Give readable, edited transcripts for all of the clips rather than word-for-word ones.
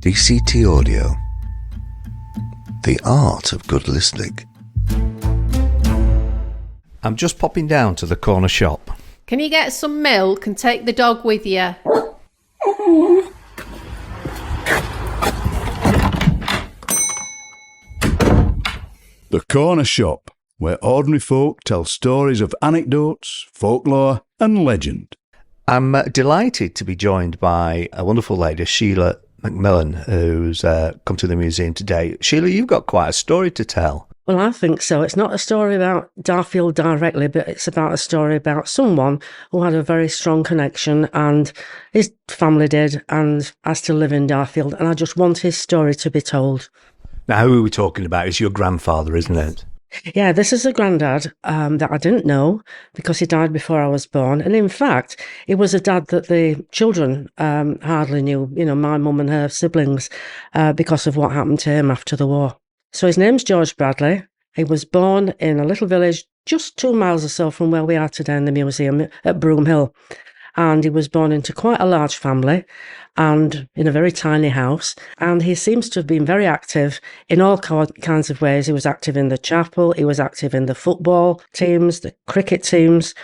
DCT Audio. The art of good listening. I'm just popping down to the corner shop. Can you get some milk and take the dog with you? The Corner Shop, where ordinary folk tell stories of anecdotes, folklore and legend. I'm delighted to be joined by a wonderful lady, Sheila Macmillan, who's come to the museum today. Sheila, you've got quite a story to tell. Well, I think so. It's not a story about Darfield directly, but it's about a story about someone who had a very strong connection, and his family did, and I still live in Darfield, and I just want his story to be told. Now, who are we talking about? It's your grandfather, isn't it? Yeah, this is a granddad that I didn't know because he died before I was born. And in fact, he was a dad that the children hardly knew, my mum and her siblings, because of what happened to him after the war. So his name's George Bradley. He was born in a little village just 2 miles or so from where we are today in the museum at Broom Hill. And he was born into quite a large family and in a very tiny house. And he seems to have been very active in all kinds of ways. He was active in the chapel. He was active in the football teams, the cricket teams.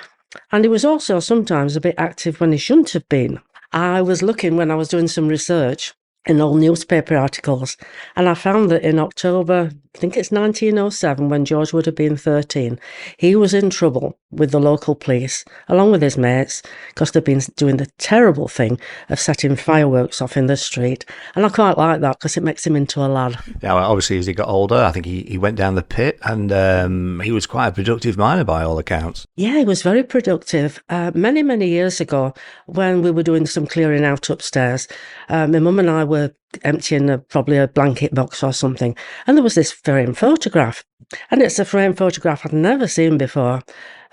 And he was also sometimes a bit active when he shouldn't have been. I was looking when I was doing some research in old newspaper articles, and I found that in October, I think it's 1907, when George would have been 13, he was in trouble with the local police, along with his mates, because they'd been doing the terrible thing of setting fireworks off in the street. And I quite like that, because it makes him into a lad. Now, obviously, as he got older, I think he went down the pit, and he was quite a productive miner by all accounts. Yeah, he was very productive. Many, many years ago, when we were doing some clearing out upstairs, my mum and I were emptying probably a blanket box or something, and there was this framed photograph, and it's a framed photograph I'd never seen before,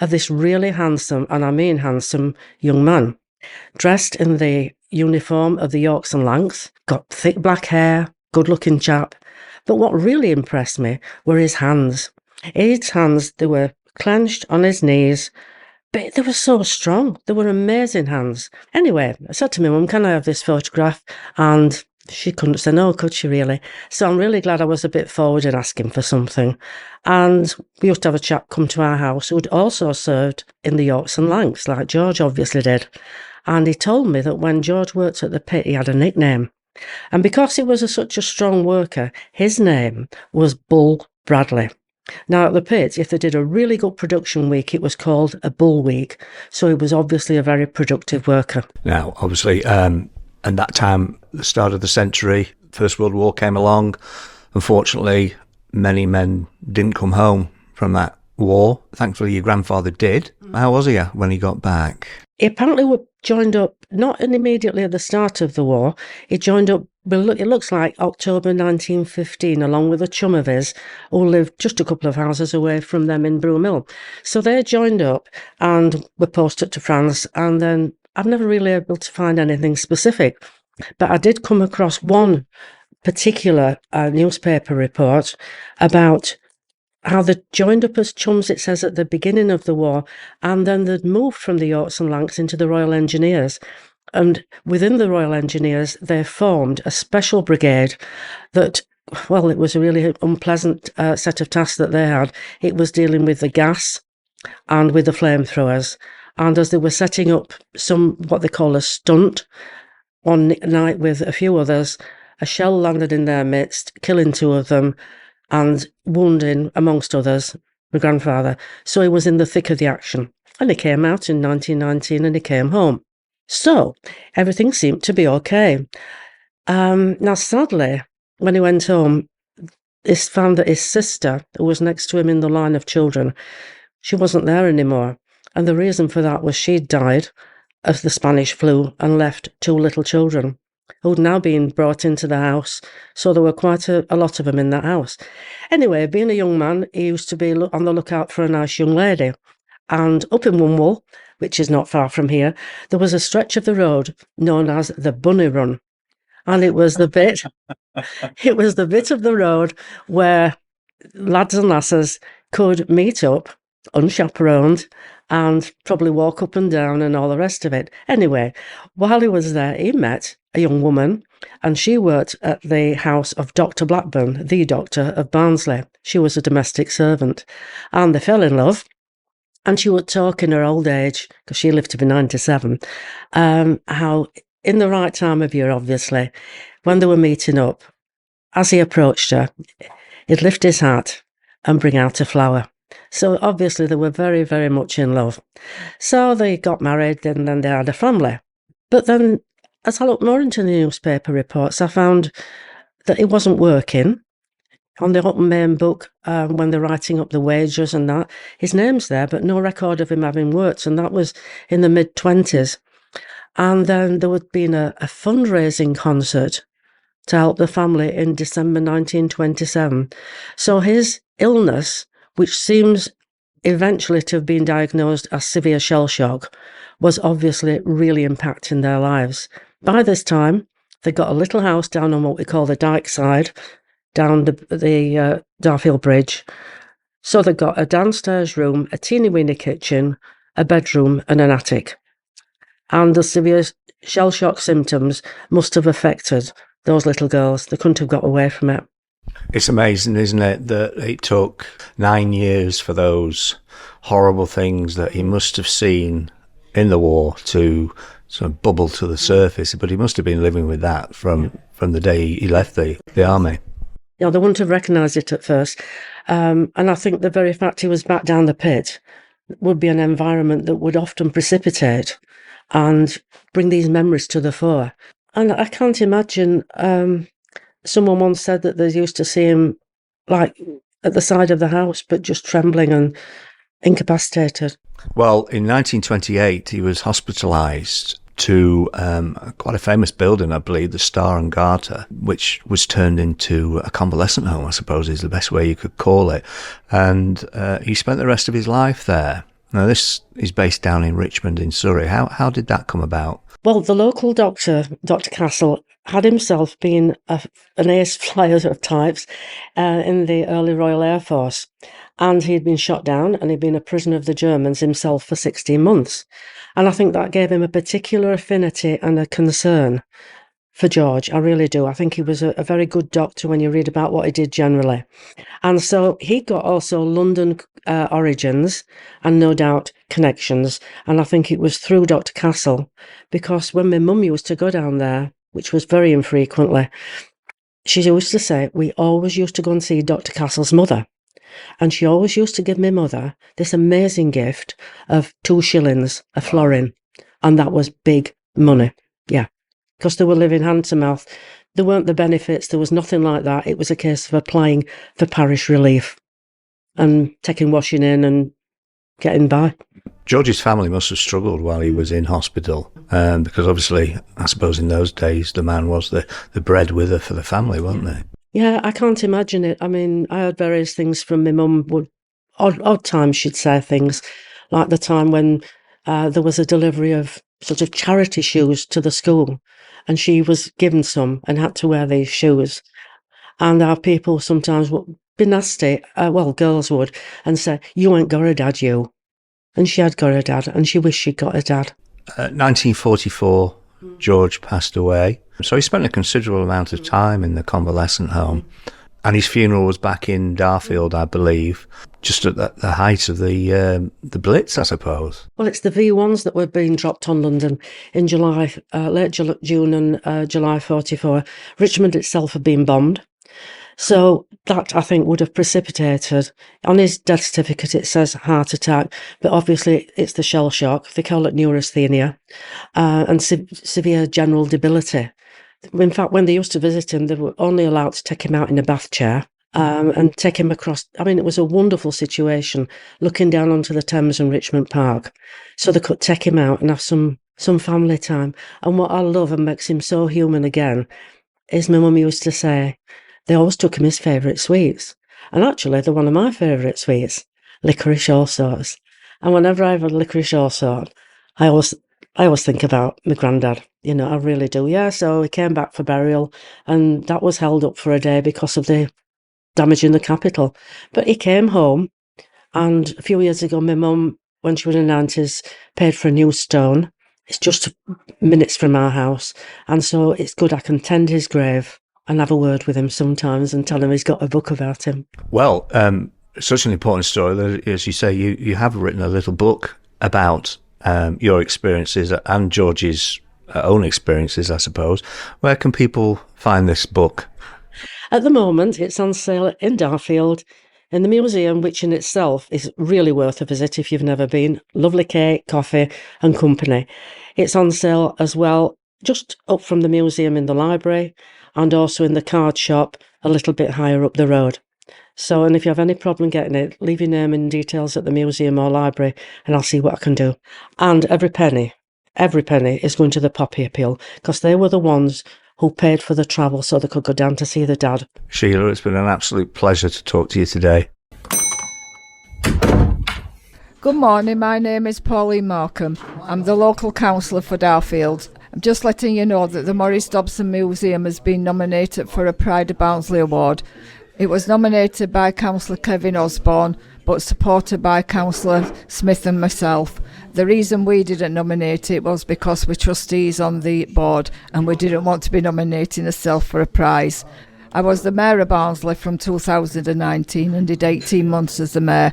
of this really handsome, and I mean handsome, young man, dressed in the uniform of the Yorks and Lancs, got thick black hair, good-looking chap. But what really impressed me were his hands. His hands, they were clenched on his knees, but they were so strong. They were amazing hands. Anyway, I said to my mum, can I have this photograph? And she couldn't say no, could she really? So I'm really glad I was a bit forward in asking for something. And we used to have a chap come to our house who'd also served in the Yorks and Lancs, like George obviously did. And he told me that when George worked at the pit, he had a nickname. And because he was such a strong worker, his name was Bull Bradley. Now, at the pit, if they did a really good production week, it was called a bull week. So he was obviously a very productive worker. Now, obviously, and that time, the start of the century, First World War came along. Unfortunately, many men didn't come home from that war. Thankfully, your grandfather did. How was he when he got back? He apparently joined up, not immediately at the start of the war. He joined up, it looks like October 1915, along with a chum of his who lived just a couple of houses away from them in Broom Hill. So they joined up and were posted to France, and then I'm never really able to find anything specific. But I did come across one particular newspaper report about how they joined up as chums, it says, at the beginning of the war, and then they'd moved from the Yorks and Lancs into the Royal Engineers. And within the Royal Engineers, they formed a special brigade that, well, it was a really unpleasant set of tasks that they had. It was dealing with the gas and with the flamethrowers. And as they were setting up what they call a stunt, one night with a few others, a shell landed in their midst, killing 2 of them, and wounding, amongst others, my grandfather. So he was in the thick of the action. And he came out in 1919 and he came home. So everything seemed to be okay. Now, sadly, when he went home, he found that his sister, who was next to him in the line of children, she wasn't there anymore. And the reason for that was she'd died of the Spanish flu and left 2 little children who'd now been brought into the house. So there were quite a lot of them in that house. Anyway, being a young man, he used to be on the lookout for a nice young lady. And up in Wunwell, which is not far from here, there was a stretch of the road known as the Bunny Run. And it was the bit of the road where lads and lasses could meet up unchaperoned and probably walk up and down and all the rest of it. Anyway, while he was there, he met a young woman and she worked at the house of Dr. Blackburn, the doctor of Barnsley. She was a domestic servant, and they fell in love. And she would talk in her old age, because she lived to be 97, how in the right time of year, obviously, when they were meeting up, as he approached her, he'd lift his hat and bring out a flower. So obviously they were very, very much in love. So they got married and then they had a family. But then as I looked more into the newspaper reports, I found that it wasn't working. On the open main book, when they're writing up the wages and that, his name's there, but no record of him having worked. And that was in the mid-20s. And then there would been a fundraising concert to help the family in December 1927. So his illness, which seems eventually to have been diagnosed as severe shell shock, was obviously really impacting their lives. By this time, they got a little house down on what we call the Dyke side, down the Darfield Bridge. So they got a downstairs room, a teeny-weeny kitchen, a bedroom and an attic. And the severe shell shock symptoms must have affected those little girls. They couldn't have got away from it. It's amazing, isn't it, that it took 9 years for those horrible things that he must have seen in the war to sort of bubble to the surface. But he must have been living with that from the day he left the army. Yeah, they wouldn't have recognised it at first. And I think the very fact he was back down the pit would be an environment that would often precipitate and bring these memories to the fore. And I can't imagine, someone once said that they used to see him like at the side of the house, but just trembling and incapacitated. Well, in 1928, he was hospitalised to quite a famous building, I believe, the Star and Garter, which was turned into a convalescent home, I suppose is the best way you could call it. And he spent the rest of his life there. Now, this is based down in Richmond in Surrey. How did that come about? Well, the local doctor, Dr. Castle, had himself been an ace flyer of types in the early Royal Air Force. And he'd been shot down and he'd been a prisoner of the Germans himself for 16 months. And I think that gave him a particular affinity and a concern for George. I really do. I think he was a very good doctor when you read about what he did generally. And so he got also London origins and no doubt connections. And I think it was through Dr. Castle, because when my mum used to go down there, which was very infrequently, she used to say, we always used to go and see Dr. Castle's mother. And she always used to give my mother this amazing gift of 2 shillings, a florin. And that was big money. Yeah. Because they were living hand to mouth. There weren't the benefits. There was nothing like that. It was a case of applying for parish relief and taking washing in and getting by. George's family must have struggled while he was in hospital, because obviously, I suppose in those days, the man was the breadwinner for the family, wasn't he? Yeah, I can't imagine it. I mean, I heard various things from my mum. Odd times she'd say things, like the time when there was a delivery of sort of charity shoes to the school, and she was given some and had to wear these shoes. And our people sometimes would be nasty, girls would, and say, you ain't got a dad, you. And she had got a dad, and she wished she'd got a dad. 1944, George passed away. So he spent a considerable amount of time in the convalescent home. And his funeral was back in Darfield, I believe, just at the height of the Blitz, I suppose. Well, it's the V1s that were being dropped on London in July, late June and July 44. Richmond itself had been bombed. So that, I think, would have precipitated. On his death certificate, it says heart attack, but obviously it's the shell shock. They call it neurasthenia, and severe general debility. In fact, when they used to visit him, they were only allowed to take him out in a bath chair and take him across. I mean, it was a wonderful situation, looking down onto the Thames and Richmond Park. So they could take him out and have some family time. And what I love and makes him so human again is my mum used to say, they always took him his favourite sweets. And actually, they're one of my favourite sweets, licorice allsorts. And whenever I have a licorice allsort, I always think about my granddad. You know, I really do. Yeah, so he came back for burial, and that was held up for a day because of the damage in the capital. But he came home, and a few years ago, my mum, when she was in her 90s, paid for a new stone It's just minutes from our house. And so it's good I can tend his grave and have a word with him sometimes and tell him he's got a book about him. Well, such an important story that, as you say, you have written a little book about your experiences and George's own experiences, I suppose. Where can people find this book? At the moment, it's on sale in Darfield, in the museum, which in itself is really worth a visit if you've never been. Lovely cake, coffee and company. It's on sale as well, just up from the museum in the library and also in the card shop a little bit higher up the road. So, and if you have any problem getting it, leave your name and details at the museum or library and I'll see what I can do. And every penny is going to the Poppy Appeal because they were the ones who paid for the travel so they could go down to see the dad. Sheila, it's been an absolute pleasure to talk to you today. Good morning, my name is Pauline Markham. I'm the local councillor for Darfield. I'm just letting you know that the Maurice Dobson Museum has been nominated for a Pride of Barnsley Award. It was nominated by Councillor Kevin Osborne, but supported by Councillor Smith and myself. The reason we didn't nominate it was because we're trustees on the board and we didn't want to be nominating ourselves for a prize. I was the Mayor of Barnsley from 2019 and did 18 months as the Mayor,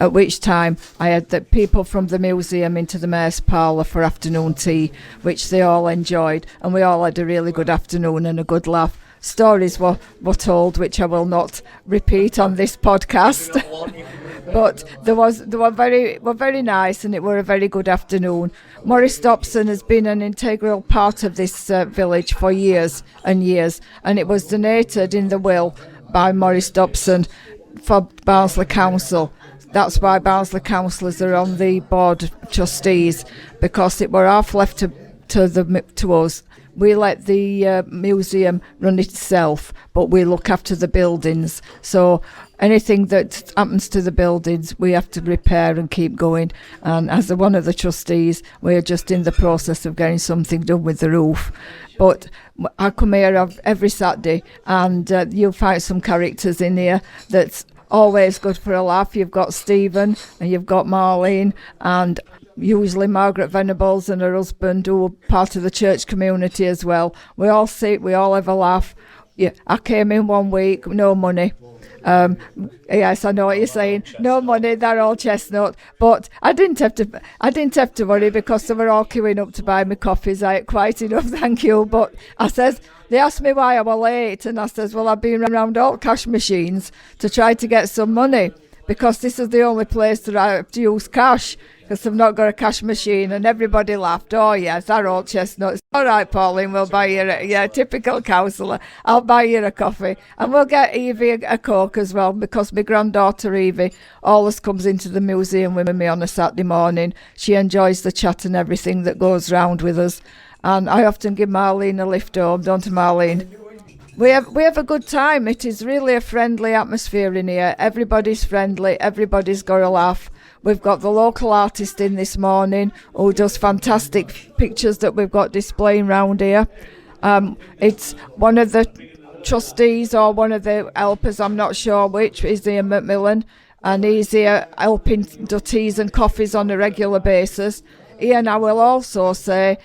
at which time I had the people from the museum into the Mayor's Parlour for afternoon tea, which they all enjoyed, and we all had a really good afternoon and a good laugh. Stories were told, which I will not repeat on this podcast, but they were very nice, and it were a very good afternoon. Maurice Dobson has been an integral part of this village for years and years, and it was donated in the will by Maurice Dobson for Barnsley Council. That's why Barnsley councillors are on the board of trustees, because it were half left to us. We let the museum run itself, but we look after the buildings. So anything that happens to the buildings, we have to repair and keep going. And as one of the trustees, we're just in the process of getting something done with the roof. But I come here every Saturday, and you'll find some characters in here that's always good for a laugh. You've got Stephen and you've got Marlene, and usually Margaret Venables and her husband, who are part of the church community as well. We all sit, we all have a laugh. Yeah, I came in one week, no money. Yes, I know what you're saying. No money, they're all chestnut. But I didn't have to worry, because they were all queuing up to buy me coffees. I had quite enough, thank you. But I says, they asked me why I was late, and I says, well, I've been around all cash machines to try to get some money, because this is the only place that I have to use cash, because I've not got a cash machine. And everybody laughed. Oh yes, they're all chestnuts. All right, Pauline, we'll buy you typical councillor. I'll buy you a coffee, and we'll get Evie a Coke as well, because my granddaughter Evie always comes into the museum with me on a Saturday morning. She enjoys the chat and everything that goes round with us, and I often give Marlene a lift home, don't I, Marlene? We have a good time. It is really a friendly atmosphere in here. Everybody's friendly. Everybody's got a laugh. We've got the local artist in this morning who does fantastic pictures that we've got displaying round here. It's one of the trustees or one of the helpers, I'm not sure which, is Ian McMillan, and he's here helping do teas and coffees on a regular basis. Ian, I will also say,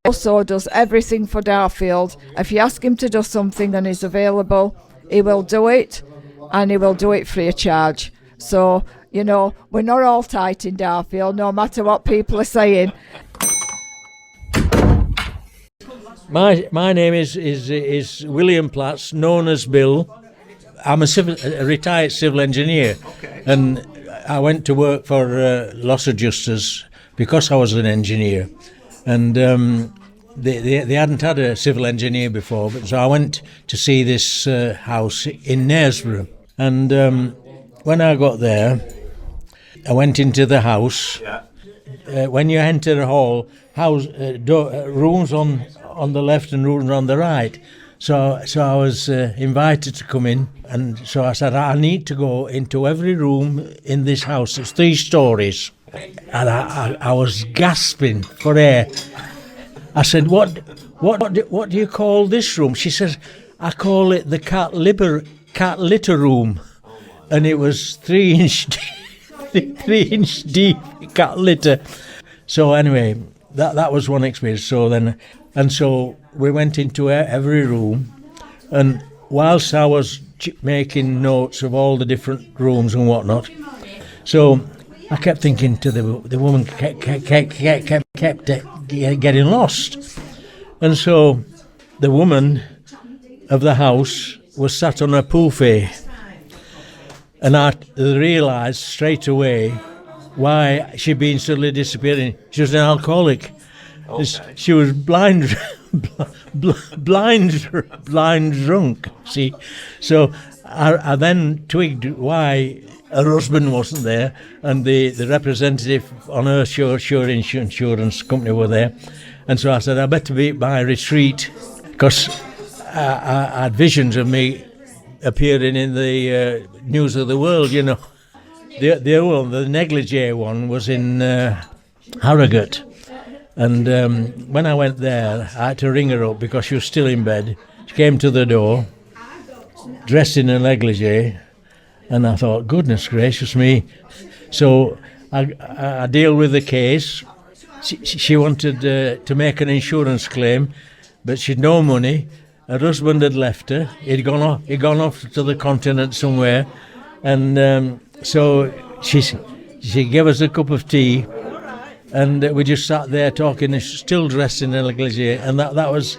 also does everything for Darfield. If you ask him to do something and he's available, he will do it, and he will do it free of charge. So, you know, we're not all tight in Darfield, no matter what people are saying. My name is William Platts, known as Bill. I'm a retired civil engineer, and I went to work for Loss Adjusters because I was an engineer, and they hadn't had a civil engineer before, but so I went to see this house in Knaresborough, and when I got there, I went into the house. When you enter the hall, rooms on the left and rooms on the right. So I was invited to come in, and so I said, I need to go into every room in this house. It's 3 stories, and I was gasping for air. I said, what do you call this room? She says, I call it the cat litter room, and it was 3-inch deep cat litter. So anyway, that was one experience. So we went into every room, and whilst I was making notes of all the different rooms and whatnot, so I kept thinking to the woman kept getting lost, and so the woman of the house was sat on a buffet, and I realised straight away why she'd been suddenly disappearing. She was an alcoholic. Okay. She was blind drunk. See, so I then twigged why her husband wasn't there, and the representative on her sure insurance company were there, and so I said I better be at my retreat, because I had visions of me appearing in the News of the World, you know. The other one, the negligee one, was in Harrogate. And when I went there, I had to ring her up because she was still in bed. She came to the door, dressed in a negligee, and I thought, goodness gracious me. So I deal with the case. She wanted to make an insurance claim, but she'd no money. Her husband had left her. He'd gone off to the continent somewhere, and so she gave us a cup of tea, and we just sat there talking, still dressed in a negligee, and that was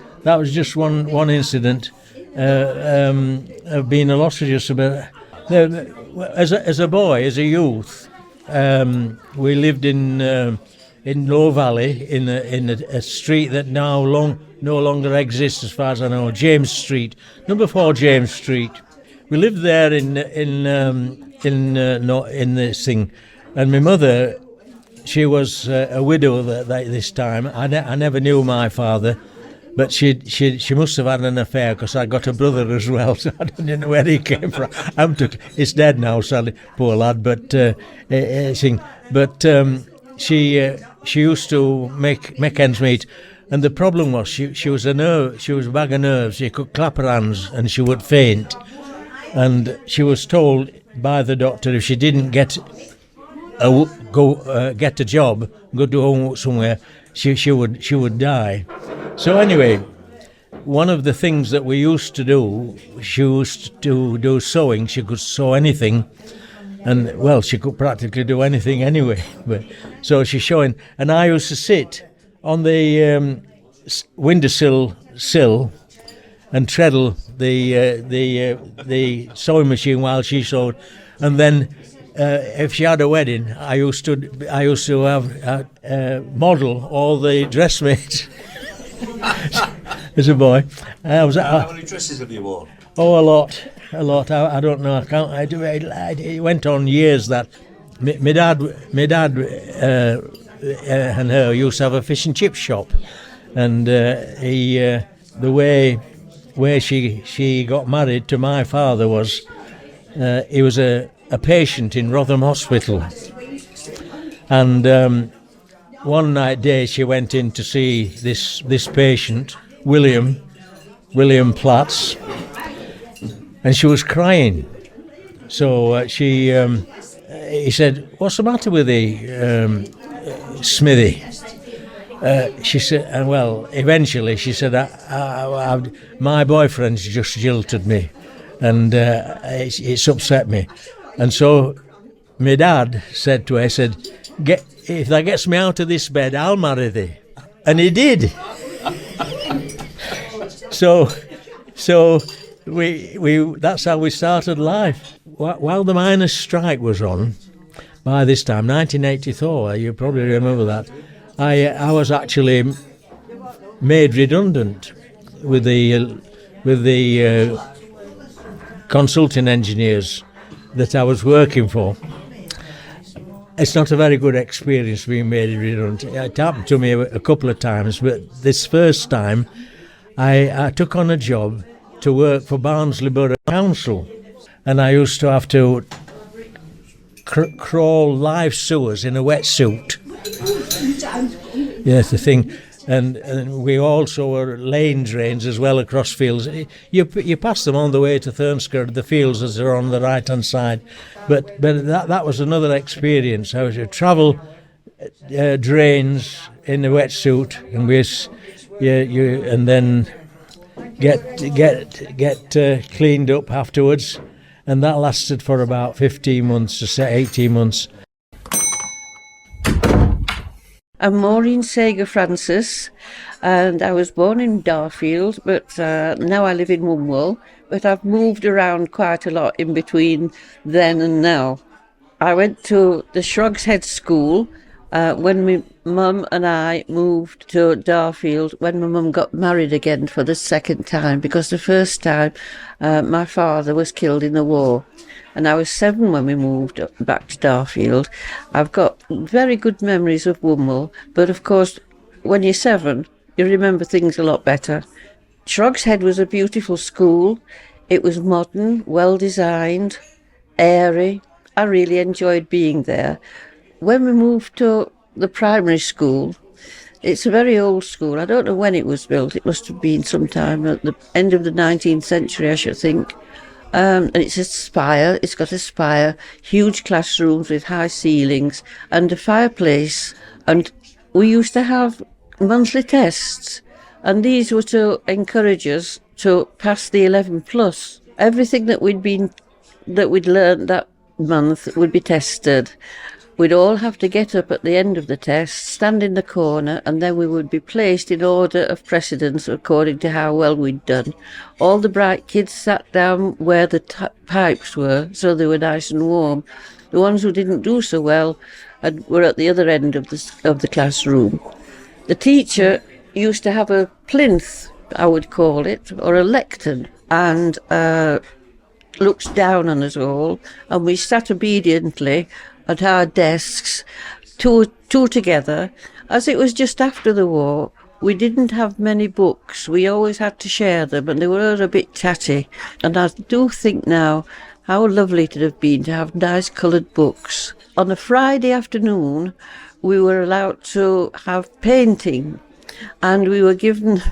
just one incident of being a lost reducer. But as a boy, as a youth, we lived in Low Valley in a street that now no longer exists, as far as I know, James Street, number 4 James Street. We lived there in this thing, and my mother, she was a widow this time. I never knew my father, but she must have had an affair, because I got a brother as well, so I don't know where he came from. It's dead now, sadly, poor lad. But she used to make ends meet, and the problem was she was a bag of nerves. She could clap her hands and she would faint, and she was told by the doctor if she didn't get a job, go to home somewhere, she would die. So anyway, one of the things that we used to do, she used to do sewing. She could sew anything, and well, she could practically do anything anyway. But so she's showing, and I used to sit on the windowsill and treadle the sewing machine while she sewed, and then if she had a wedding, I used to have model all the dressmates as a boy. How many dresses have you worn? Oh, a lot. I don't know. I can't. It went on years. That my dad and her used to have a fish and chip shop, and the way she got married to my father was he was a patient in Rotherham Hospital, and one night day she went in to see this patient, William Platts, and she was crying. So he said, "What's the matter with thee, Smithy?" She said, and well, eventually she said, my boyfriend's just jilted me, and it's upset me. And so my dad said to her, he said, if that gets me out of this bed, I'll marry thee. And he did. So we that's how we started life. While the miners' strike was on, by this time, 1984, you probably remember that, I was actually made redundant with the consulting engineers that I was working for. It's not a very good experience being made redundant. It happened to me a couple of times, but this first time I took on a job to work for Barnsley Borough Council, and I used to have to crawl live sewers in a wetsuit. Yes, the thing. And we also were laying drains as well across fields. You pass them on the way to Thurnscourt, the fields as they're on the right hand side. But that was another experience. I was to travel drains in a wetsuit, and and then get cleaned up afterwards, and that lasted for about 15 months to 18 months. I'm Maureen Sager Francis, and I was born in Darfield, but now I live in Wombwell, but I've moved around quite a lot in between then and now. I went to the Shrogshead School when my mum and I moved to Darfield when my mum got married again for the second time, because the first time my father was killed in the war. And I was 7 when we moved back to Darfield. I've got very good memories of Wombwell, but of course, when you're 7, you remember things a lot better. Shrogshead was a beautiful school. It was modern, well designed, airy. I really enjoyed being there. When we moved to the primary school, it's a very old school. I don't know when it was built. It must have been sometime at the end of the 19th century, I should think. And it's a spire, it's got a spire, huge classrooms with high ceilings and a fireplace. And we used to have monthly tests, and these were to encourage us to pass the 11 plus. Everything that we'd learned that month would be tested. We'd all have to get up at the end of the test, stand in the corner, and then we would be placed in order of precedence according to how well we'd done. All the bright kids sat down where the pipes were, so they were nice and warm. The ones who didn't do so well were at the other end of the classroom. The teacher used to have a plinth, I would call it, or a lectern, and looks down on us all, and we sat obediently at our desks, two together. As it was just after the war, we didn't have many books. We always had to share them, and they were a bit tatty. And I do think now how lovely it would have been to have nice coloured books. On a Friday afternoon, we were allowed to have painting, and we were given...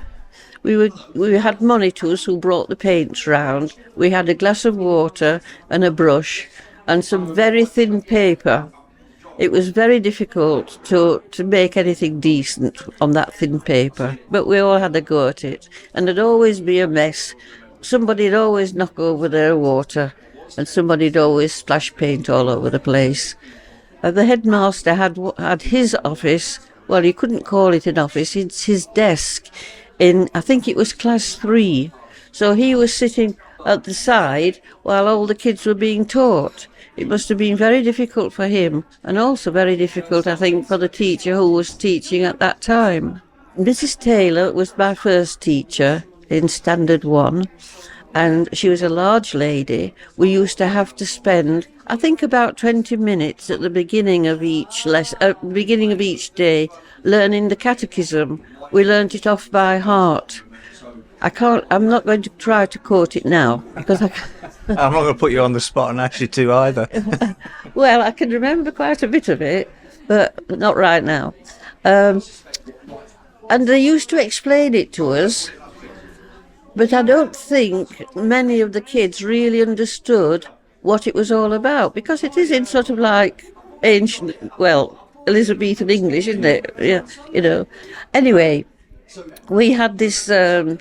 We had monitors who brought the paints round. We had a glass of water and a brush and some very thin paper. It was very difficult to make anything decent on that thin paper, but we all had a go at it, and there'd always be a mess. Somebody'd always knock over their water, and somebody'd always splash paint all over the place. The headmaster had his office. Well, you couldn't call it an office, it's his desk in, I think it was class 3. So he was sitting at the side while all the kids were being taught. It must have been very difficult for him, and also very difficult, I think, for the teacher who was teaching at that time. Mrs. Taylor was my first teacher in Standard 1, and she was a large lady. We used to have to spend, I think, about 20 minutes at the beginning of each day learning the catechism. We learnt it off by heart. I'm not going to try to quote it now, because I'm not going to put you on the spot and ask you to either. Well, I can remember quite a bit of it, but not right now. And they used to explain it to us, but I don't think many of the kids really understood what it was all about, because it is in sort of like ancient, Elizabethan English, isn't it? Yeah, you know. Anyway, we had this learning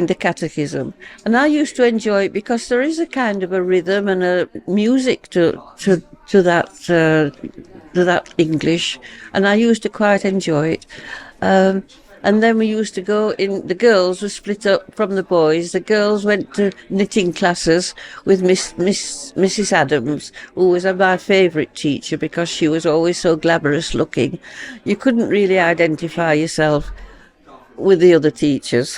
the catechism, and I used to enjoy it because there is a kind of a rhythm and a music to that English, and I used to quite enjoy it. And then we used to go in, the girls were split up from the boys. The girls went to knitting classes with Mrs. Adams, who was my favourite teacher because she was always so glamorous looking. You couldn't really identify yourself with the other teachers.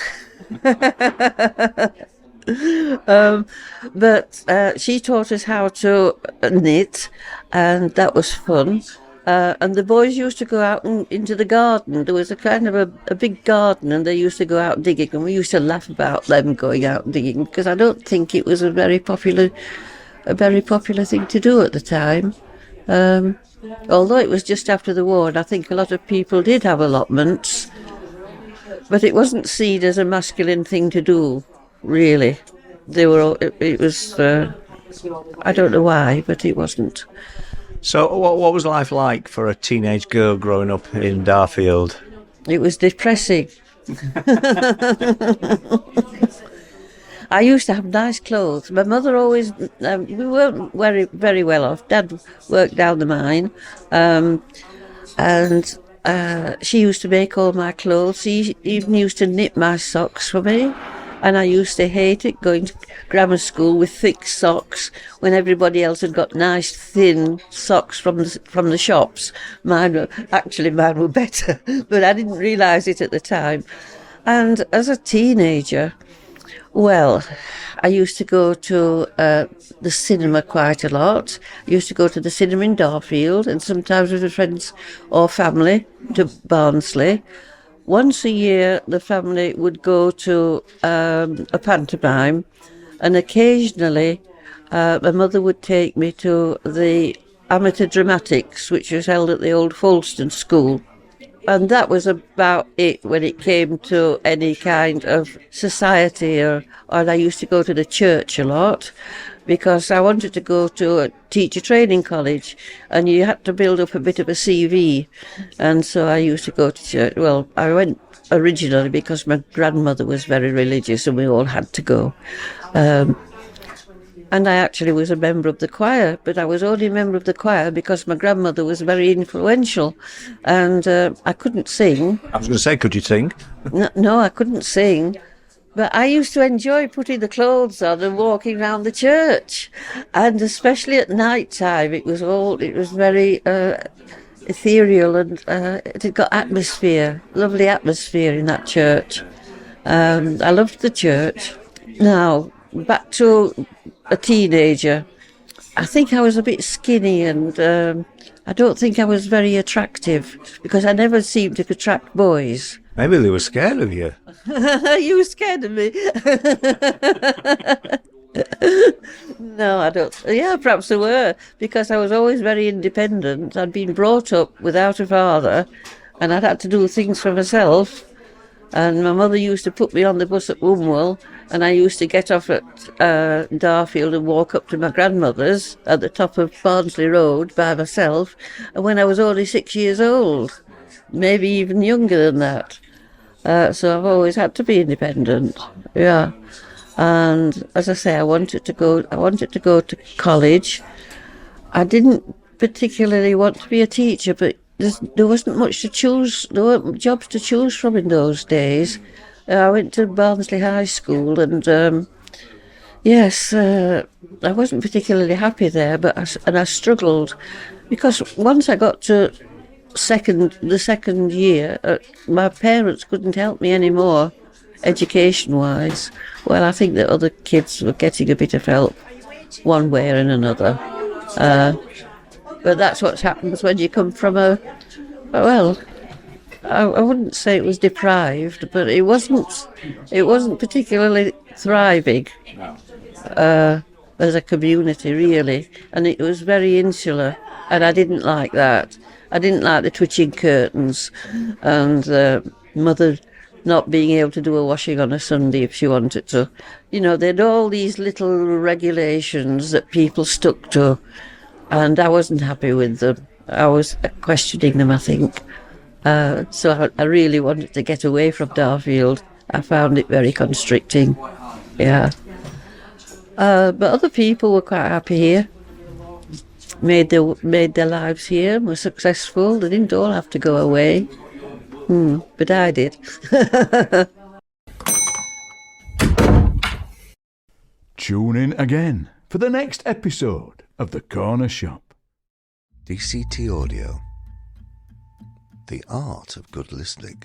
But she taught us how to knit, and that was fun. And the boys used to go out into the garden. There was a kind of a big garden, and they used to go out digging, and we used to laugh about them going out digging, because I don't think it was a very popular thing to do at the time. Although it was just after the war, and I think a lot of people did have allotments, but it wasn't seen as a masculine thing to do, really. It was, I don't know why, but it wasn't. So what was life like for a teenage girl growing up in Darfield? It was depressing. I used to have nice clothes. My mother always, we weren't very well off. Dad worked down the mine, and she used to make all my clothes. She even used to knit my socks for me. And I used to hate it, going to grammar school with thick socks when everybody else had got nice thin socks from the shops. Mine were better, but I didn't realise it at the time. And as a teenager, well, I used to go to the cinema quite a lot. I used to go to the cinema in Darfield, and sometimes with friends or family to Barnsley. Once a year, the family would go to a pantomime, and occasionally my mother would take me to the amateur dramatics, which was held at the old Folkestone School. And that was about it when it came to any kind of society, or I used to go to the church a lot, because I wanted to go to a teacher training college, and you had to build up a bit of a CV. And so I used to go to church. Well, I went originally because my grandmother was very religious and we all had to go. And I actually was a member of the choir, but I was only a member of the choir because my grandmother was very influential, and I couldn't sing. I was going to say, could you sing? No, I couldn't sing. But I used to enjoy putting the clothes on and walking around the church, and especially at night time, it was very ethereal, and it had got atmosphere, lovely atmosphere in that church. I loved the church. Now, back to a teenager. I think I was a bit skinny, and I don't think I was very attractive because I never seemed to attract boys. Maybe they were scared of you. You were scared of me. No, I don't. Yeah, perhaps they were, because I was always very independent. I'd been brought up without a father, and I'd had to do things for myself. And my mother used to put me on the bus at Wombwell, and I used to get off at Darfield and walk up to my grandmother's at the top of Barnsley Road by myself. And when I was only 6 years old, maybe even younger than that. So I've always had to be independent. Yeah. And as I say, I wanted to go to college. I didn't particularly want to be a teacher, but there wasn't much to choose. There weren't jobs to choose from in those days. I went to Barnsley High School, and yes, I wasn't particularly happy there, but I struggled, because once I got to the second year, my parents couldn't help me anymore, education-wise. Well, I think that other kids were getting a bit of help, one way or another. But that's what happens when you come from I wouldn't say it was deprived, but it wasn't particularly thriving as a community, really, and it was very insular, and I didn't like that. I didn't like the twitching curtains, and mother not being able to do a washing on a Sunday if she wanted to. You know, they had all these little regulations that people stuck to, and I wasn't happy with them. I was questioning them, I think. So I really wanted to get away from Darfield. I found it very constricting. Yeah. But other people were quite happy here. Made their lives here and were successful. They didn't all have to go away. But I did. Tune in again for the next episode of The Corner Shop. DCT Audio. The art of good listening.